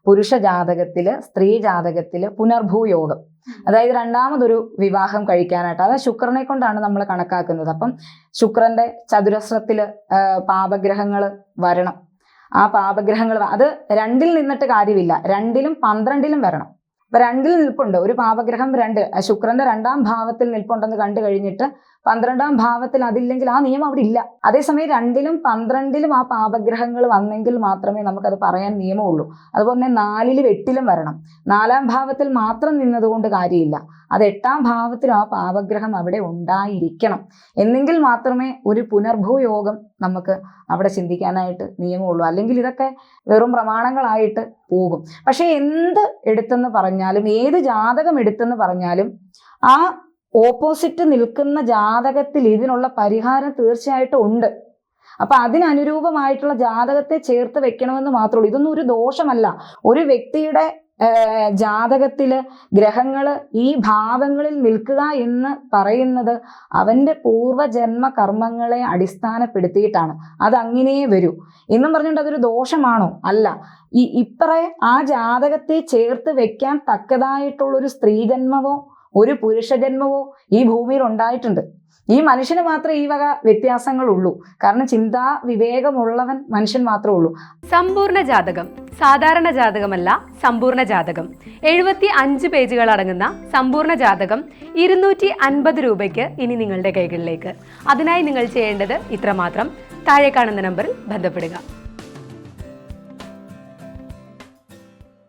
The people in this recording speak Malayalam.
പുരുഷ ജാതകത്തില് സ്ത്രീ ജാതകത്തില് പുനർഭൂയോഗം, അതായത് രണ്ടാമതൊരു വിവാഹം കഴിക്കാനായിട്ട്, അത് ശുക്രനെ കൊണ്ടാണ് നമ്മൾ കണക്കാക്കുന്നത്. അപ്പം ശുക്രന്റെ ചതുരശ്രത്തില് പാപഗ്രഹങ്ങൾ വരണം. ആ പാപഗ്രഹങ്ങൾ അത് 2-ൽ നിന്നിട്ട് കാര്യമില്ല, 2-ലും 12-ലും വരണം. അപ്പൊ 2-ൽ നിൽപ്പുണ്ട് ഒരു പാപഗ്രഹം, 2 ശുക്രന്റെ 2-ാം ഭാവത്തിൽ നിൽപ്പുണ്ടെന്ന് കണ്ടു കഴിഞ്ഞിട്ട് 12-ാം ഭാവത്തിൽ അതില്ലെങ്കിൽ ആ നിയമം അവിടെ ഇല്ല. അതേസമയം 2-ലും 12-ലും ആ പാപഗ്രഹങ്ങൾ വന്നെങ്കിൽ മാത്രമേ നമുക്കത് പറയാൻ നിയമമുള്ളൂ. അതുപോലെ തന്നെ 4-ലും 8-ലും വരണം. 4-ാം ഭാവത്തിൽ മാത്രം നിന്നതുകൊണ്ട് കാര്യമില്ല, അത് 8-ാം ഭാവത്തിൽ ആ പാപഗ്രഹം അവിടെ ഉണ്ടായിരിക്കണം. എന്നെങ്കിൽ മാത്രമേ ഒരു പുനർഭൂയോഗം നമുക്ക് അവിടെ ചിന്തിക്കാനായിട്ട് നിയമമുള്ളൂ. അല്ലെങ്കിൽ ഇതൊക്കെ വെറും പ്രമാണങ്ങളായിട്ട് പോകും. പക്ഷെ എന്ത് എടുത്തെന്ന് പറഞ്ഞാലും, ഏത് ജാതകം എടുത്തെന്ന് പറഞ്ഞാലും, ആ ഓപ്പോസിറ്റ് നിൽക്കുന്ന ജാതകത്തിൽ ഇതിനുള്ള പരിഹാരം തീർച്ചയായിട്ടും ഉണ്ട്. അപ്പൊ അതിനനുരൂപമായിട്ടുള്ള ജാതകത്തെ ചേർത്ത് വെക്കണമെന്ന് മാത്രമേ ഉള്ളൂ. ഇതൊന്നും ഒരു ദോഷമല്ല. ഒരു വ്യക്തിയുടെ ജാതകത്തില് ഗ്രഹങ്ങള് ഈ ഭാവങ്ങളിൽ നിൽക്കുക എന്ന് പറയുന്നത് അവന്റെ പൂർവജന്മ കർമ്മങ്ങളെ അടിസ്ഥാനപ്പെടുത്തിയിട്ടാണ്. അതങ്ങനെ വരൂ എന്നും പറഞ്ഞുകൊണ്ട് അതൊരു ദോഷമാണോ? അല്ല. ഇപ്പറേ ആ ജാതകത്തെ ചേർത്ത് വെക്കാൻ തക്കതായിട്ടുള്ളൊരു സ്ത്രീജന്മവോ ഒരു പുരുഷജന്മവോ ഈ ഭൂമിയിൽ ഉണ്ടായിട്ടുണ്ട്. ഈ മനുഷ്യന് മാത്രമേ ഈ വക വ്യത്യാസങ്ങളുള്ളൂ. കാരണം ചിന്താ വിവേകമുള്ളവൻ മനുഷ്യൻ മാത്രമേ ഉള്ളൂ. സമ്പൂർണ്ണ ജാതകം സാധാരണ ജാതകമല്ല, സമ്പൂർണ്ണ ജാതകം 75 പേജുകൾ അടങ്ങുന്ന സമ്പൂർണ്ണ ജാതകം 250 രൂപയ്ക്ക് ഇനി നിങ്ങളുടെ കൈകളിലേക്ക്. അതിനായി നിങ്ങൾ ചെയ്യേണ്ടത് ഇത്രമാത്രം: താഴെ കാണുന്ന നമ്പറിൽ ബന്ധപ്പെടുക.